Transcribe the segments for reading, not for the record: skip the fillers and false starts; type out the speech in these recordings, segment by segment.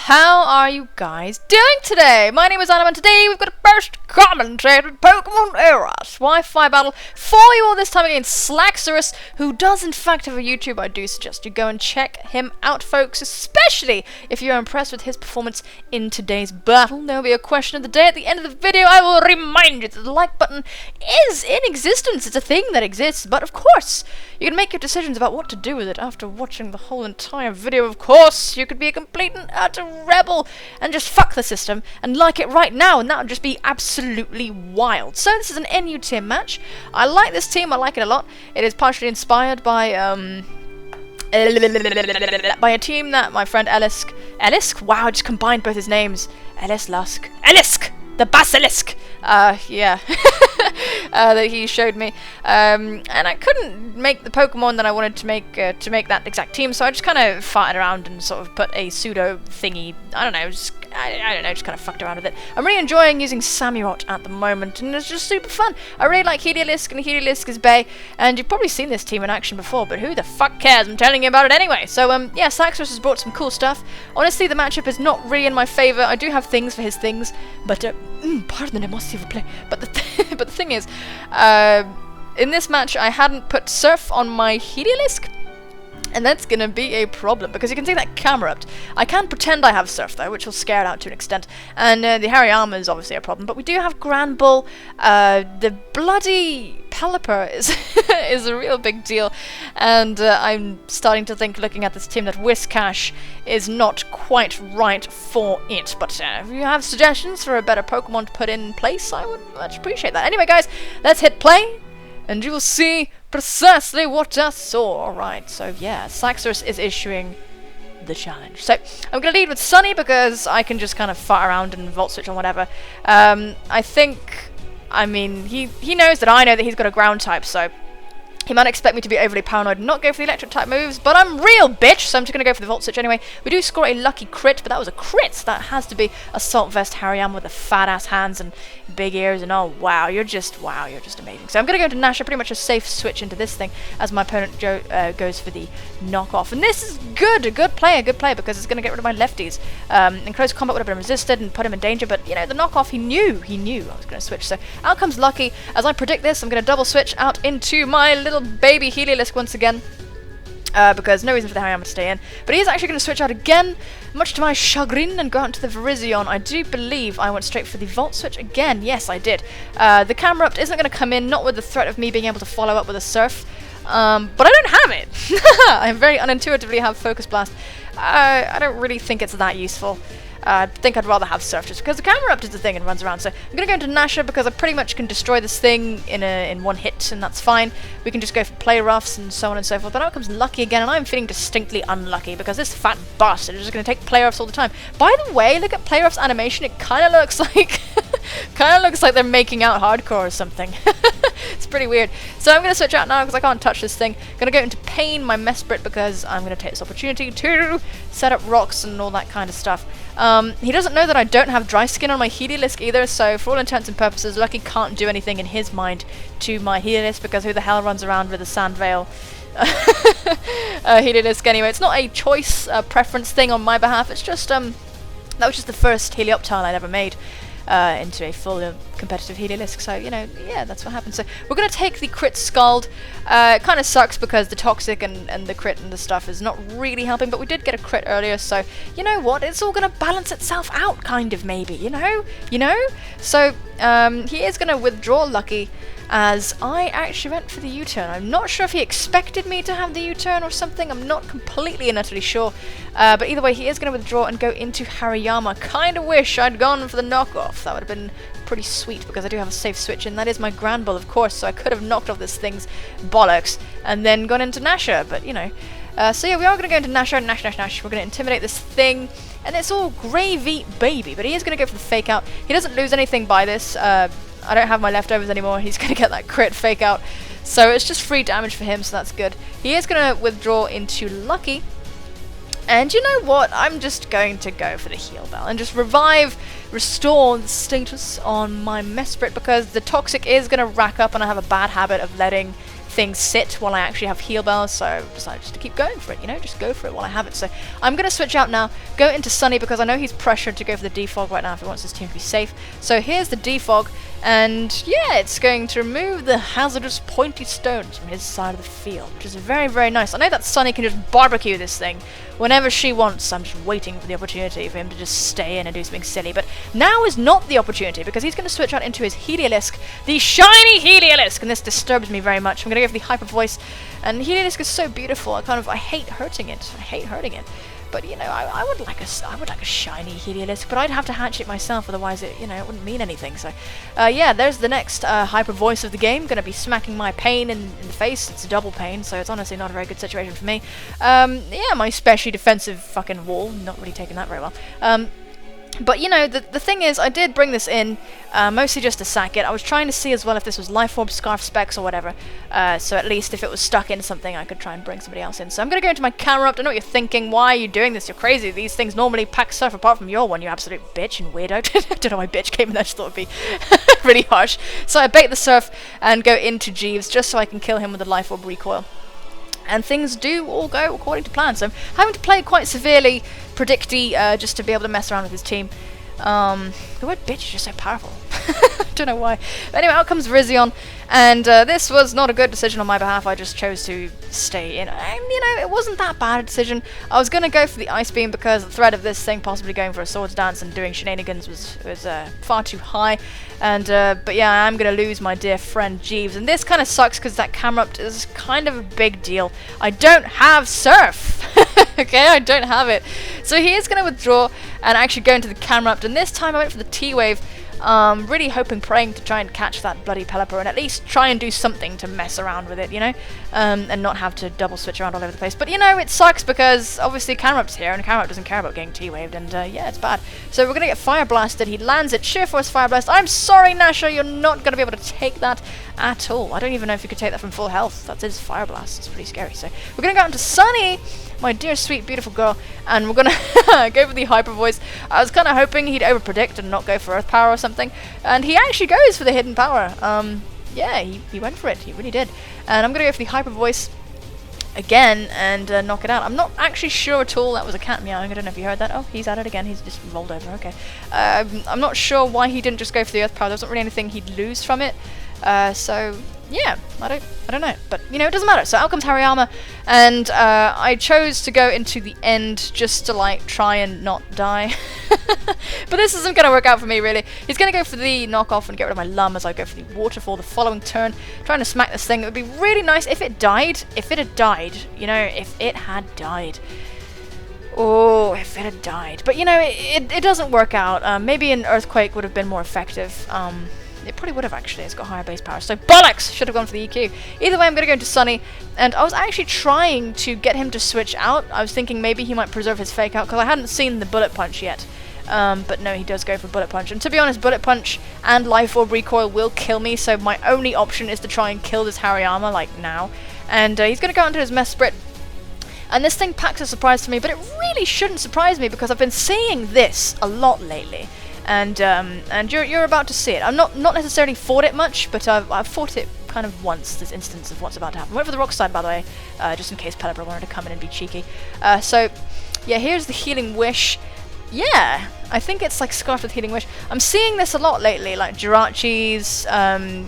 How are you guys doing today? My name is Anima and today we've got a first commentated Pokemon ORAS Wi-Fi battle for you all, this time against Slaxourus, who does in fact have a YouTube. I do suggest you go and check him out, folks, especially if you're impressed with his performance in today's battle. There will be a question of the day at the end of the video. I will remind you that the like button is in existence. It's a thing that exists, but of course you can make your decisions about what to do with it after watching the whole entire video. Of course, you could be a complete and utter rebel and just fuck the system and like it right now, and that would just be absolutely wild. So this is an NU tier match. I like this team, I like it a lot. It is partially inspired by a team that my friend Elisk, wow, I just combined both his names, Elisk, the Basilisk, yeah, that he showed me, and I couldn't make the Pokemon that I wanted to make that exact team, so I just kind of farted around and sort of put a pseudo thingy, I don't know, just kind of fucked around with it. I'm really enjoying using Samurott at the moment, and it's just super fun. I really like Heliolisk, and Heliolisk is bae, and you've probably seen this team in action before, but who the fuck cares? I'm telling you about it anyway. So, yeah, Slaxourus has brought some cool stuff. Honestly, the matchup is not really in my favour. I do have things for his things, but, pardon the s'il vous plaît. But the thing is, in this match, I hadn't put Surf on my Heliolisk, and that's gonna be a problem, because you can see that camera up. I can pretend I have Surf though, which will scare it out to an extent, and the Hariyama is obviously a problem, but we do have Granbull. The bloody Pelipper is a real big deal, and I'm starting to think, looking at this team, that Whiscash is not quite right for it, but if you have suggestions for a better Pokemon to put in place, I would much appreciate that. Anyway guys, let's hit play, and you will see precisely what I saw. Alright, so yeah, Slaxourus is issuing the challenge. So, I'm going to lead with Sunny because I can just kind of fart around and Volt Switch on whatever. I think, I mean, he knows that I know that he's got a ground type, so he might expect me to be overly paranoid and not go for the electric type moves, but I'm real, bitch, so I'm just going to go for the Volt Switch anyway. We do score a lucky crit, but that was a crit, so that has to be Assault Vest Hariyama with the fat-ass hands and big ears, and oh wow, you're just amazing. So I'm going to go into Nasha, pretty much a safe switch into this thing, as my opponent goes for the knockoff. And this is good, a good play, because it's going to get rid of my lefties. In close combat would have been resisted and put him in danger, but you know, the knockoff, he knew I was going to switch. So out comes Lucky. As I predict this, I'm going to double switch out into my little baby Heliolisk once again, because no reason for the Hariyama to stay in. But he is actually going to switch out again, much to my chagrin, and go out into the Virizion. I do believe I went straight for the Volt Switch again. Yes, I did. The camera up isn't going to come in, not with the threat of me being able to follow up with a Surf, but I don't have it. I very unintuitively have Focus Blast. I don't really think it's that useful. I think I'd rather have Surf, just because the camera up does the thing and runs around. So I'm going to go into Nasha because I pretty much can destroy this thing in one hit, and that's fine. We can just go for Play Roughs and so on and so forth. But out comes Lucky again, and I'm feeling distinctly unlucky because this fat bastard is just going to take Play Roughs all the time. By the way, look at Play Roughs animation. It kind of looks like they're making out hardcore or something. It's pretty weird. So I'm going to switch out now because I can't touch this thing. I'm going to go into Pain, my Mesprit, because I'm going to take this opportunity to set up rocks and all that kind of stuff. He doesn't know that I don't have Dry Skin on my Heliolisk either, so for all intents and purposes, Lucky can't do anything in his mind to my Heliolisk, because who the hell runs around with a Sand Veil Heliolisk anyway? It's not a choice preference thing on my behalf, it's just, that was just the first Helioptile I'd ever made into a full competitive Heliolisk, so, you know, yeah, that's what happened. So we're going to take the crit Scald. It kind of sucks because the Toxic and the crit and the stuff is not really helping, but we did get a crit earlier, so, you know what, it's all going to balance itself out, kind of, maybe, you know? So, he is going to withdraw Lucky, as I actually went for the U-turn. I'm not sure if he expected me to have the U-turn or something, I'm not completely and utterly sure, but either way, he is going to withdraw and go into Hariyama. Kind of wish I'd gone for the knockoff. That would have been pretty sweet, because I do have a safe switch, and that is my Granbull, of course, so I could have knocked off this thing's bollocks and then gone into Nasha, but you know. So yeah, we are going to go into Nasha. We're going to intimidate this thing, and it's all gravy, baby, but he is going to go for the Fake Out. He doesn't lose anything by this. I don't have my leftovers anymore. He's going to get that crit Fake Out, so it's just free damage for him, so that's good. He is going to withdraw into Lucky, and you know what? I'm just going to go for the Heal Bell and just restore the status on my Mesprit, because the Toxic is going to rack up, and I have a bad habit of letting things sit while I actually have heal bells, so I decided just to keep going for it, you know, just go for it while I have it. So I'm going to switch out now, go into Sunny, because I know he's pressured to go for the defog right now if he wants his team to be safe. So here's the defog, and yeah, it's going to remove the hazardous pointy stones from his side of the field, which is very, very nice. I know that Sunny can just barbecue this thing whenever she wants. I'm just waiting for the opportunity for him to just stay in and do something silly, but now is not the opportunity, because he's going to switch out into his Heliolisk, the shiny Heliolisk, and this disturbs me very much. I'm going to go for the Hyper Voice, and Heliolisk is so beautiful. I hate hurting it. I hate hurting it. But you know, I would like a shiny Heliolisk, but I'd have to hatch it myself, otherwise it, you know, it wouldn't mean anything. So, yeah, there's the next Hyper Voice of the game. Gonna be smacking my pain in the face. It's a double pain, so it's honestly not a very good situation for me. Yeah, my specially defensive fucking wall, not really taking that very well. But you know, the thing is, I did bring this in, mostly just to sack it. I was trying to see as well if this was Life Orb, Scarf Specs, or whatever. So at least if it was stuck in something, I could try and bring somebody else in. So I'm going to go into my camera up. I know what you're thinking. Why are you doing this? You're crazy. These things normally pack surf apart from your one, you absolute bitch and weirdo. I don't know why bitch came in there. I just thought it would be really harsh. So I bait the surf and go into Jeeves just so I can kill him with the Life Orb recoil. And things do all go according to plan. So I'm having to play quite severely predicty just to be able to mess around with his team. The word bitch is just so powerful. Don't know why. But anyway, out comes Rizion, and this was not a good decision on my behalf. I just chose to stay in. And, you know, it wasn't that bad a decision. I was going to go for the Ice Beam because the threat of this thing possibly going for a Swords Dance and doing shenanigans was far too high. And but yeah, I'm going to lose my dear friend Jeeves. And this kind of sucks because that camera up is kind of a big deal. I don't have Surf. Okay, I don't have it. So he is going to withdraw and actually go into the camera up. And this time I went for the T-Wave. Really hoping, praying to try and catch that bloody Pelipper and at least try and do something to mess around with it, you know, and not have to double switch around all over the place. But you know, it sucks because obviously Camerup's here and Camerup doesn't care about getting T-waved, and yeah, it's bad. So we're gonna get Fire Blasted. He lands it, Sheer Force Fire Blast. I'm sorry, Nasher, you're not gonna be able to take that at all. I don't even know if you could take that from full health. That's his Fire Blast. It's pretty scary. So we're gonna go into Sunny, my dear, sweet, beautiful girl, and we're gonna go for the Hyper Voice. I was kind of hoping he'd overpredict and not go for Earth Power or something, and he actually goes for the Hidden Power. Yeah, he went for it. He really did. And I'm gonna go for the Hyper Voice again and knock it out. I'm not actually sure at all. That was a cat meowing. I don't know if you heard that. Oh, he's at it again. He's just rolled over. Okay. I'm not sure why he didn't just go for the Earth Power. There wasn't really anything he'd lose from it. So yeah, I don't know, but you know, it doesn't matter. So out comes Hariyama, and I chose to go into the end just to like try and not die. But this isn't going to work out for me really. He's going to go for the knockoff and get rid of my Lum as I go for the Waterfall the following turn, trying to smack this thing. It would be really nice if it died. If it had died, you know, if it had died. Oh, if it had died. But you know, it doesn't work out. Maybe an Earthquake would have been more effective. It probably would have actually. It's got higher base power. So bollocks! Should have gone for the EQ. Either way, I'm going to go into Sunny. And I was actually trying to get him to switch out. I was thinking maybe he might preserve his fake out because I hadn't seen the Bullet Punch yet. But no, he does go for Bullet Punch. And to be honest, Bullet Punch and Life Orb Recoil will kill me. So my only option is to try and kill this Hariyama, like now. And he's going to go into his Mesprit. And this thing packs a surprise to me. But it really shouldn't surprise me because I've been seeing this a lot lately. And you're about to see it. I'm not necessarily fought it much, but I've fought it kind of once, this instance of what's about to happen. I went for the rock slide, by the way, just in case Pelipper wanted to come in and be cheeky. So, yeah, here's the Healing Wish. Yeah, I think it's like Scarf with Healing Wish. I'm seeing this a lot lately, like Jirachi's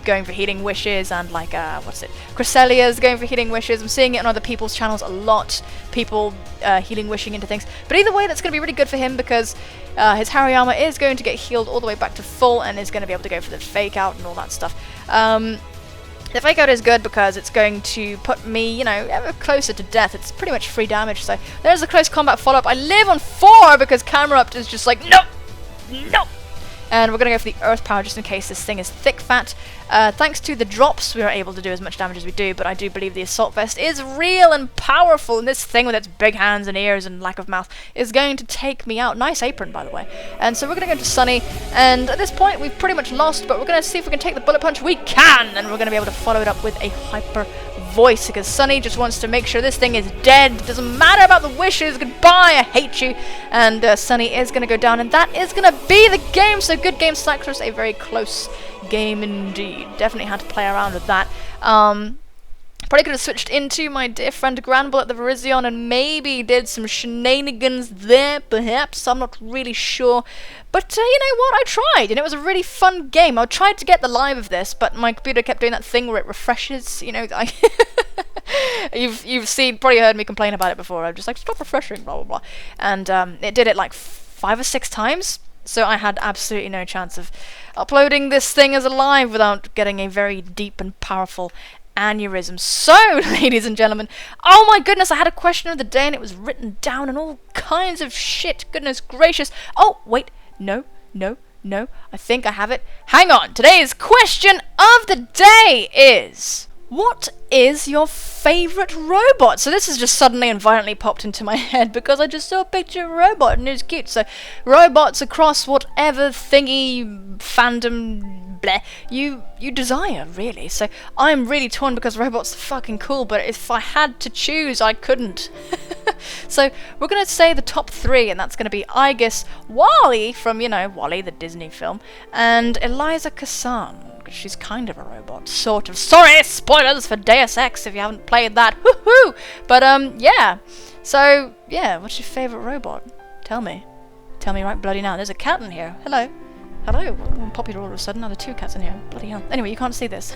going for Healing Wishes, and like, Cresselia's going for Healing Wishes. I'm seeing it on other people's channels a lot, people Healing Wishing into things. But either way, that's going to be really good for him because his Hariyama is going to get healed all the way back to full and is going to be able to go for the Fake Out and all that stuff. The Fake Out is good because it's going to put me, you know, ever closer to death. It's pretty much free damage, so there's a close combat follow-up. I live on 4 because Camerupt is just like, nope, nope. And we're going to go for the Earth Power just in case this thing is thick fat. Thanks to the drops, we are able to do as much damage as we do, but I do believe the Assault Vest is real and powerful, and this thing with its big hands and ears and lack of mouth is going to take me out. Nice apron, by the way. And so we're going to go into Sunny, and at this point we've pretty much lost, but we're going to see if we can take the Bullet Punch. We can! And we're going to be able to follow it up with a Hyper Voice, because Sunny just wants to make sure this thing is dead. Doesn't matter about the wishes. Goodbye, I hate you. And Sunny is going to go down, and that is going to be the game. So good game, Slaxourus. A very close game indeed. Definitely had to play around with that. Probably could have switched into my dear friend Granville at the Virizion and maybe did some shenanigans there, perhaps. I'm not really sure. But you know what? I tried, and it was a really fun game. I tried to get the live of this, but my computer kept doing that thing where it refreshes. You know, you've seen, probably heard me complain about it before. I'm just like, stop refreshing, blah, blah, blah. And it did it like 5 or 6 times. So I had absolutely no chance of uploading this thing as a live without getting a very deep and powerful aneurysm. So, ladies and gentlemen, oh my goodness, I had a question of the day and it was written down and all kinds of shit. Goodness gracious. Oh, wait, no, I think I have it. Hang on, today's question of the day is, what is your favourite robot? So this has just suddenly and violently popped into my head because I just saw a picture of a robot and it was cute. So robots across whatever thingy, fandom, bleh, you desire, really. So I'm really torn because robots are fucking cool, but if I had to choose, I couldn't. So we're going to say the top 3, and that's going to be Aegis, Wally from, you know, Wally, the Disney film, and Eliza Cassan. She's kind of a robot, sort of. Sorry, spoilers for Deus Ex if you haven't played that. Woohoo! But yeah. So yeah, what's your favourite robot? Tell me right bloody now. There's a cat in here. Hello. I'm popular all of a sudden. Now there are 2 cats in here. Bloody hell. Anyway, you can't see this.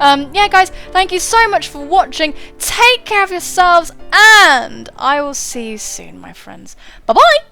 Yeah, guys, thank you so much for watching. Take care of yourselves, and I will see you soon, my friends. Bye bye.